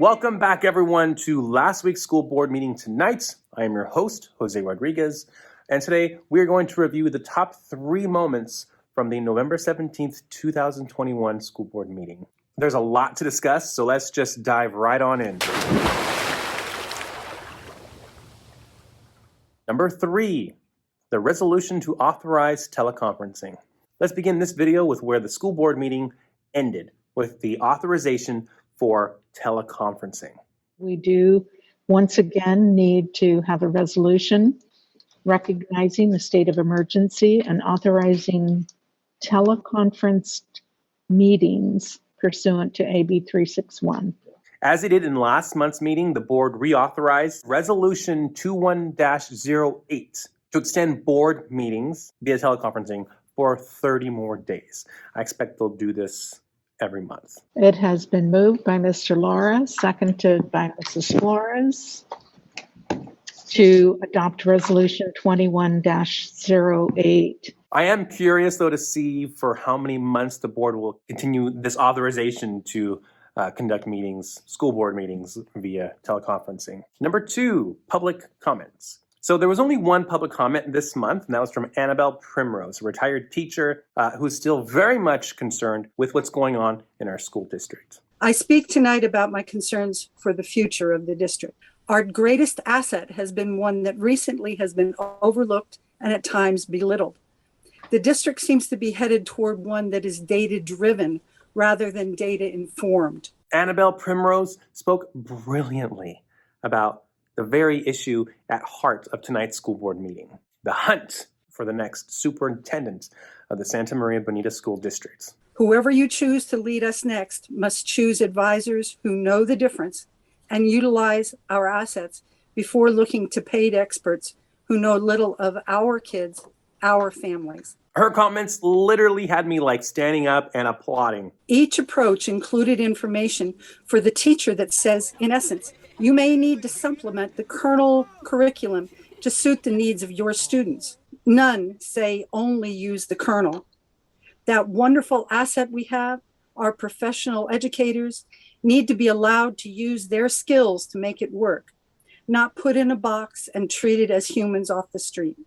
Welcome back, everyone, to last week's school board meeting tonight. I am your host, Jose Rodriguez, and today we are going to review the top 3 moments from the November 17th, 2021 school board meeting. There's a lot to discuss, so let's just dive right on in. Number 3, the resolution to authorize teleconferencing. Let's begin this video with where the school board meeting ended, with the authorization for teleconferencing. We do once again need to have a resolution recognizing the state of emergency and authorizing teleconference meetings pursuant to AB 361. As it did in last month's meeting, the board reauthorized Resolution 21-08 to extend board meetings via teleconferencing for 30 more days. I expect they'll do this every month. It has been moved by Mr. Laura, seconded by Mrs. Flores, to adopt Resolution 21-08. I am curious, though, to see for how many months the board will continue this authorization to conduct meetings, school board meetings via teleconferencing. Number 2, public comments. So there was only one public comment this month, and that was from Annabelle Primrose, a retired teacher who's still very much concerned with what's going on in our school district. I speak tonight about my concerns for the future of the district. Our greatest asset has been one that recently has been overlooked and at times belittled. The district seems to be headed toward one that is data-driven rather than data-informed. Annabelle Primrose spoke brilliantly about the very issue at heart of tonight's school board meeting, the hunt for the next superintendent of the Santa Maria Bonita School District. Whoever you choose to lead us next must choose advisors who know the difference and utilize our assets before looking to paid experts who know little of our kids, our families. Her comments literally had me standing up and applauding. Each approach included information for the teacher that says, in essence, you may need to supplement the kernel curriculum to suit the needs of your students. None say only use the kernel. That wonderful asset we have, our professional educators, need to be allowed to use their skills to make it work, not put in a box and treated as humans off the street.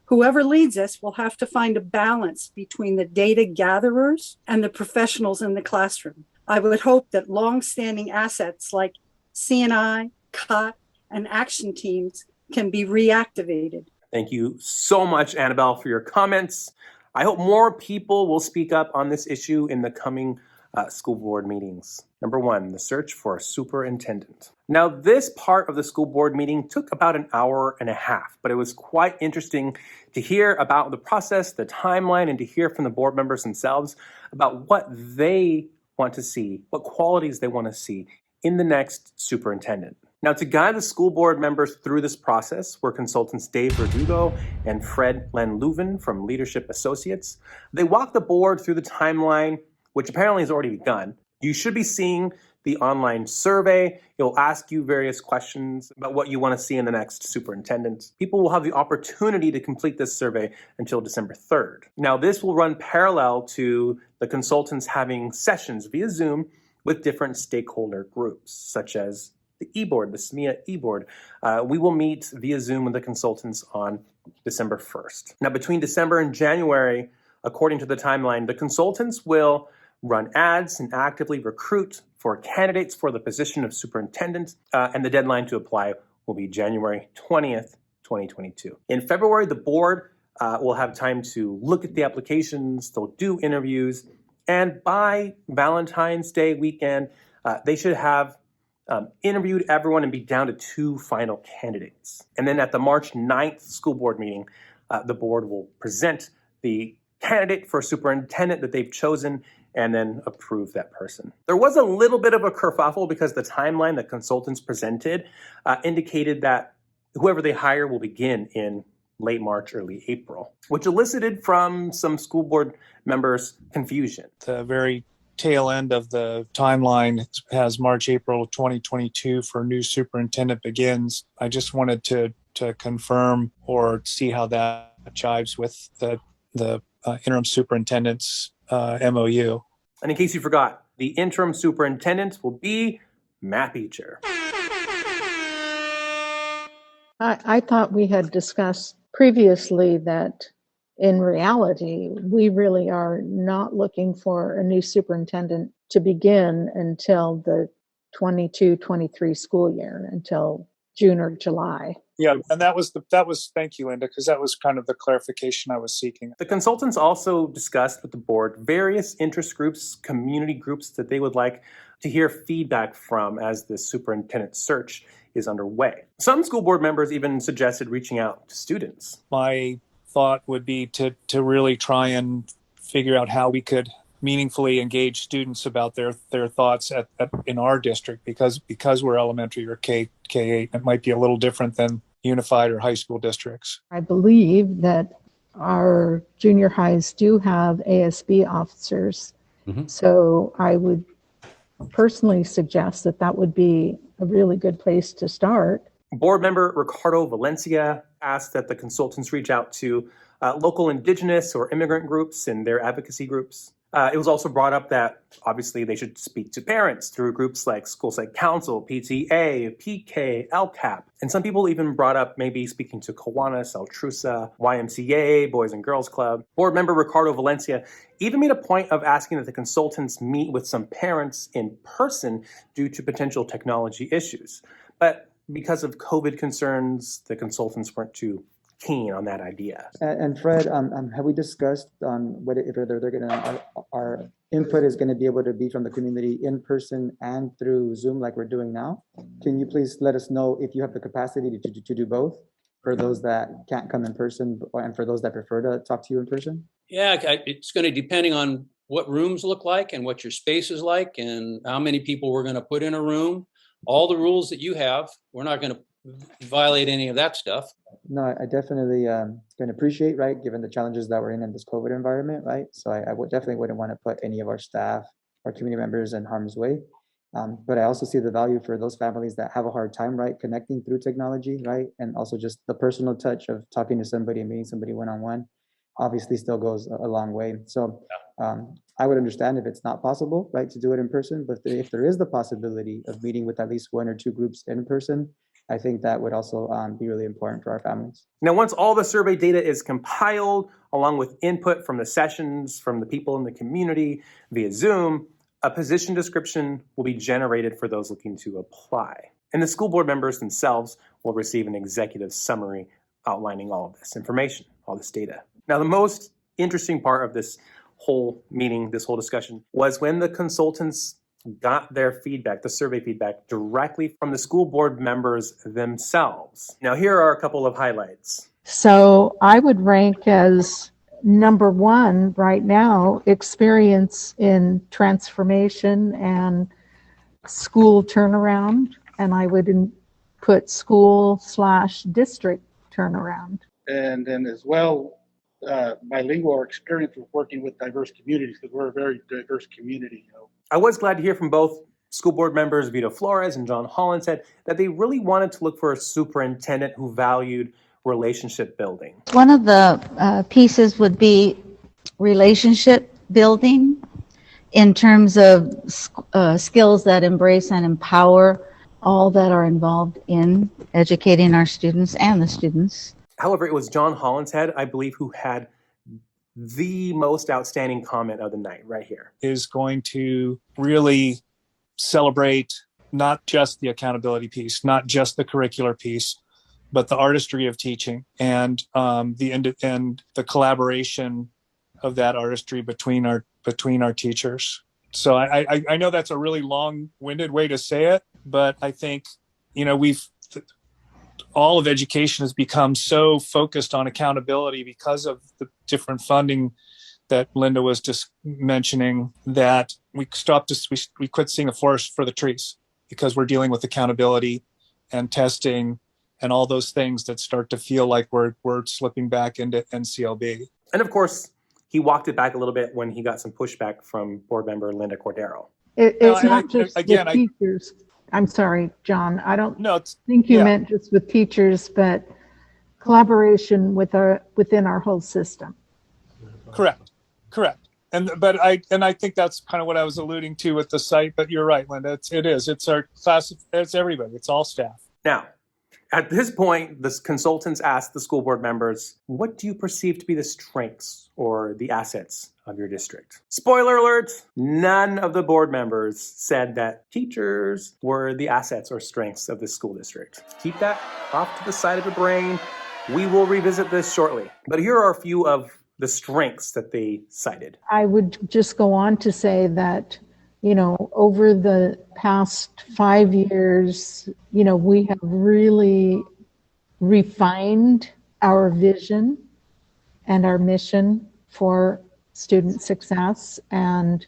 Whoever leads us will have to find a balance between the data gatherers and the professionals in the classroom. I would hope that long-standing assets like CNI, COT, and action teams can be reactivated. Thank you so much, Annabelle, for your comments. I hope more people will speak up on this issue in the coming school board meetings. Number 1, the search for a superintendent. Now, this part of the school board meeting took about an hour and a half, but it was quite interesting to hear about the process, the timeline, and to hear from the board members themselves about what they want to see, what qualities they want to see in the next superintendent. Now, to guide the school board members through this process were consultants Dave Verdugo and Fred Len-Leuven from Leadership Associates. They walked the board through the timeline, which apparently has already begun. You should be seeing the online survey. It will ask you various questions about what you want to see in the next superintendent. People will have the opportunity to complete this survey until December 3rd. Now, this will run parallel to the consultants having sessions via Zoom with different stakeholder groups, such as the e-board, the SMEA e-board. We will meet via Zoom with the consultants on December 1st. Now, between December and January, according to the timeline, the consultants will run ads and actively recruit for candidates for the position of superintendent, and the deadline to apply will be January 20th, 2022. In February, the board will have time to look at the applications, they'll do interviews, and by Valentine's Day weekend, they should have interviewed everyone and be down to 2 final candidates. And then at the March 9th school board meeting, the board will present the candidate for superintendent that they've chosen and then approve that person. There was a little bit of a kerfuffle because the timeline that consultants presented indicated that whoever they hire will begin in late March, early April, which elicited from some school board members confusion. The very tail end of the timeline has March, April 2022 for new superintendent begins. I just wanted to confirm or see how that jives with the interim superintendent's MOU. And in case you forgot, the interim superintendent will be Matheacher. I thought we had discussed previously that in reality, we really are not looking for a new superintendent to begin until the 22-23 school year, until June or July. Yeah, and that was thank you, Linda, because that was kind of the clarification I was seeking. The consultants also discussed with the board various interest groups, community groups that they would like to hear feedback from as the superintendent search is underway. Some school board members even suggested reaching out to students. My thought would be to really try and figure out how we could meaningfully engage students about their thoughts in our district, because we're elementary or K8, it might be a little different than unified or high school districts. I believe that our junior highs do have ASB officers. Mm-hmm. So I would personally suggest that would be a really good place to start. Board member Ricardo Valencia asked that the consultants reach out to local indigenous or immigrant groups and their advocacy groups. It was also brought up that obviously they should speak to parents through groups like School Site Council, PTA, PK, LCAP. And some people even brought up maybe speaking to Kiwanis, Altrusa, YMCA, Boys and Girls Club. Board member Ricardo Valencia even made a point of asking that the consultants meet with some parents in person due to potential technology issues. But because of COVID concerns, the consultants weren't too keen on that idea. And Fred, have we discussed on whether they're going to, our input is going to be able to be from the community in person and through Zoom like we're doing now? Can you please let us know if you have the capacity to do both for those that can't come in person and for those that prefer to talk to you in person? Yeah, it's going to depending on what rooms look like and what your space is like and how many people we're going to put in a room. All the rules that you have, we're not going to violate any of that stuff. No, I definitely can appreciate, right, given the challenges that we're in this COVID environment, right? So I definitely wouldn't want to put any of our staff, our community members in harm's way. But I also see the value for those families that have a hard time, right, connecting through technology, right? And also just the personal touch of talking to somebody and meeting somebody one-on-one obviously still goes a long way. So I would understand if it's not possible, right, to do it in person, but if there is the possibility of meeting with at least one or two groups in person, I think that would also be really important for our families. Now, once all the survey data is compiled, along with input from the sessions, from the people in the community via Zoom, a position description will be generated for those looking to apply. And the school board members themselves will receive an executive summary outlining all of this information, all this data. Now, the most interesting part of this whole meeting, this whole discussion, was when the consultants got their feedback, the survey feedback, directly from the school board members themselves. Now, here are a couple of highlights. So I would rank as number one right now, experience in transformation and school turnaround. And I would put school/district turnaround. And then as well, bilingual experience with working with diverse communities, because we're a very diverse community. I was glad to hear from both school board members, Vito Flores and John Hollinshead, that they really wanted to look for a superintendent who valued relationship building. One of the pieces would be relationship building in terms of skills that embrace and empower all that are involved in educating our students and the students. However, it was John Hollinshead, I believe, who had the most outstanding comment of the night right here. Is going to really celebrate not just the accountability piece, not just the curricular piece, but the artistry of teaching and the collaboration of that artistry between our teachers. So I know that's a really long-winded way to say it, but I think, all of education has become so focused on accountability because of the different funding that Linda was just mentioning, that we quit seeing a forest for the trees because we're dealing with accountability and testing and all those things that start to feel like we're slipping back into NCLB. And of course, he walked it back a little bit when he got some pushback from board member Linda Cordero. It's not just with teachers. I'm sorry, John. I don't think you meant just with teachers, but collaboration within our whole system. Correct. I think that's kind of what I was alluding to with the site. But you're right, Linda. It's our class. It's everybody. It's all staff. Now, at this point, the consultants asked the school board members, what do you perceive to be the strengths or the assets of your district? Spoiler alert, none of the board members said that teachers were the assets or strengths of the school district. Keep that off to the side of your brain. We will revisit this shortly. But here are a few of the strengths that they cited. I would just go on to say that, over the past 5 years, we have really refined our vision and our mission for student success and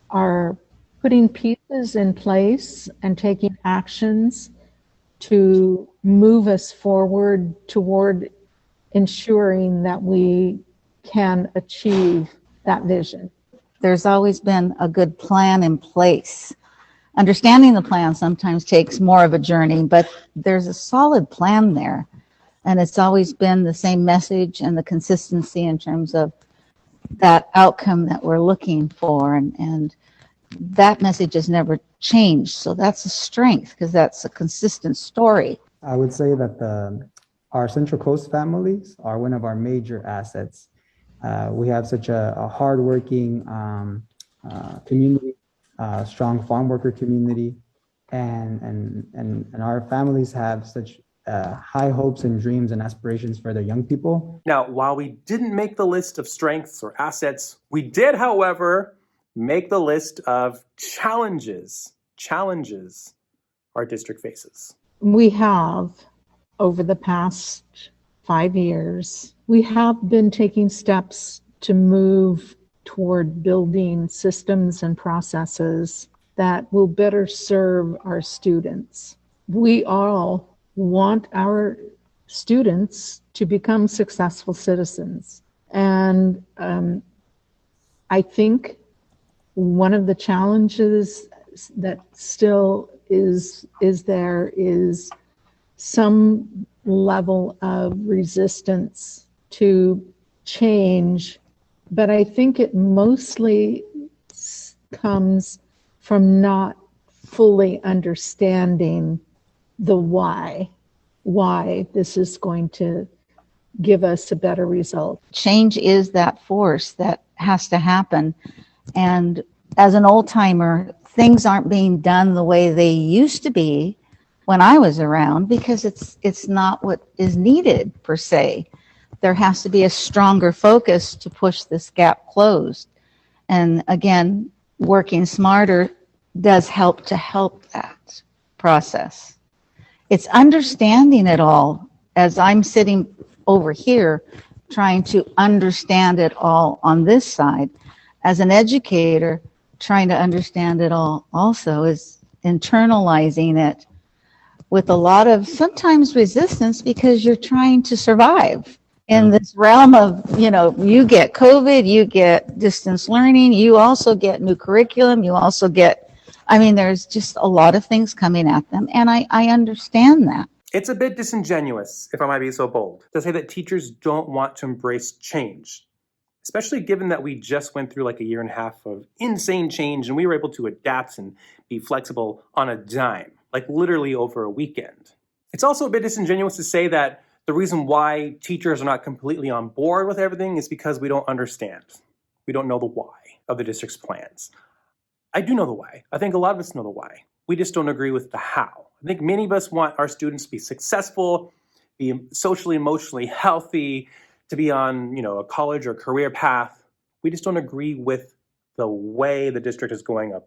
are putting pieces in place and taking actions to move us forward toward ensuring that we can achieve that vision. There's always been a good plan in place. Understanding the plan sometimes takes more of a journey, but there's a solid plan there. And it's always been the same message and the consistency in terms of that outcome that we're looking for. And that message has never changed. So that's a strength because that's a consistent story. I would say that our Central Coast families are one of our major assets. We have such a hardworking community, strong farm worker community, and our families have such high hopes and dreams and aspirations for their young people. Now, while we didn't make the list of strengths or assets, we did, however, make the list of challenges our district faces. We have, over the past 5 years, we have been taking steps to move toward building systems and processes that will better serve our students. We all want our students to become successful citizens. And I think one of the challenges that still is there is some level of resistance to change, but I think it mostly comes from not fully understanding the why this is going to give us a better result. Change is that force that has to happen. And as an old timer, things aren't being done the way they used to be when I was around because it's not what is needed per se. There has to be a stronger focus to push this gap closed. And again, working smarter does help that process. It's understanding it all as I'm sitting over here trying to understand it all on this side. As an educator, trying to understand it all also is internalizing it with a lot of sometimes resistance because you're trying to survive in this realm of, you get COVID, you get distance learning, you also get new curriculum, you also get, there's just a lot of things coming at them. And I understand that. It's a bit disingenuous, if I might be so bold, to say that teachers don't want to embrace change, especially given that we just went through like a year and a half of insane change and we were able to adapt and be flexible on a dime, like literally over a weekend. It's also a bit disingenuous to say that the reason why teachers are not completely on board with everything is because we don't understand. We don't know the why of the district's plans. I do know the why. I think a lot of us know the why. We just don't agree with the how. I think many of us want our students to be successful, be socially, emotionally healthy, to be on, a college or career path. We just don't agree with the way the district is going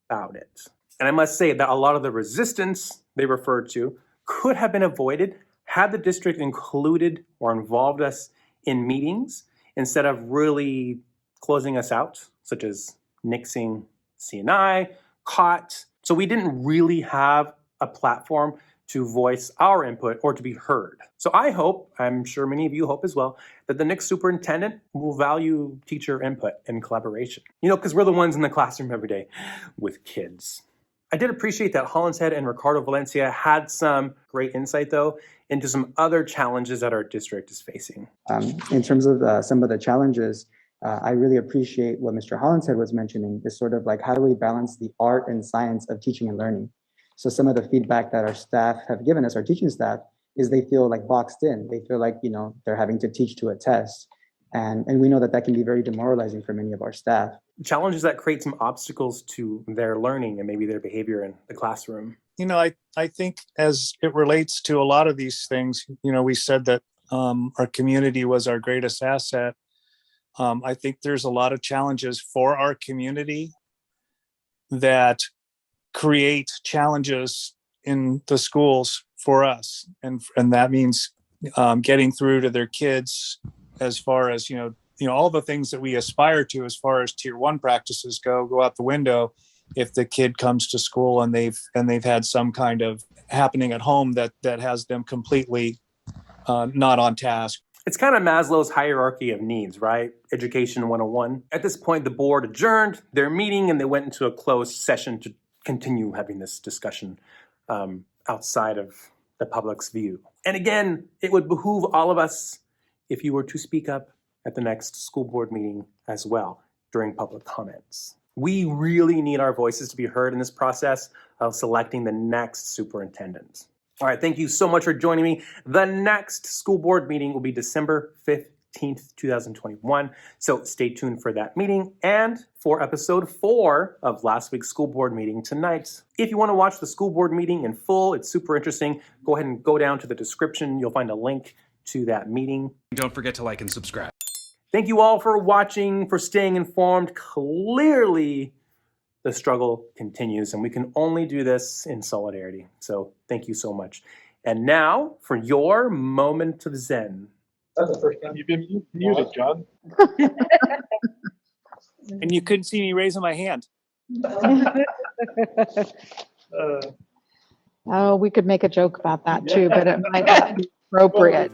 about it. And I must say that a lot of the resistance they referred to could have been avoided had the district included or involved us in meetings instead of really closing us out, such as nixing C&I, COT. So we didn't really have a platform to voice our input or to be heard. So I hope, I'm sure many of you hope as well, that the next superintendent will value teacher input and collaboration. Because we're the ones in the classroom every day with kids. I did appreciate that Hollinshead and Ricardo Valencia had some great insight, though, into some other challenges that our district is facing. In terms of some of the challenges, I really appreciate what Mr. Hollinshead was mentioning, this sort of like, how do we balance the art and science of teaching and learning? So some of the feedback that our staff have given us, our teaching staff, is they feel like boxed in. They feel like, they're having to teach to a test. And we know that that can be very demoralizing for many of our staff. Challenges that create some obstacles to their learning and maybe their behavior in the classroom. I think as it relates to a lot of these things, we said that our community was our greatest asset. I think there's a lot of challenges for our community that create challenges in the schools for us. And that means getting through to their kids as far as, all the things that we aspire to as far as tier 1 practices go out the window if the kid comes to school and they've had some kind of happening at home that has them completely not on task. It's kind of Maslow's hierarchy of needs, right? Education 101. At this point, the board adjourned their meeting and they went into a closed session to continue having this discussion outside of the public's view. And again, it would behoove all of us if you were to speak up at the next school board meeting as well during public comments. We really need our voices to be heard in this process of selecting the next superintendent. All right, thank you so much for joining me. The next school board meeting will be December 15th, 2021. So stay tuned for that meeting and for episode 4 of last week's school board meeting tonight. If you want to watch the school board meeting in full, it's super interesting. Go ahead and go down to the description. You'll find a link to that meeting. Don't forget to like and subscribe. Thank you all for watching, for staying informed. Clearly, the struggle continues, and we can only do this in solidarity. So thank you so much. And now for your moment of Zen. That's the first time you've been muted, John. And you couldn't see me raising my hand. Oh, we could make a joke about that too, but it might not be appropriate.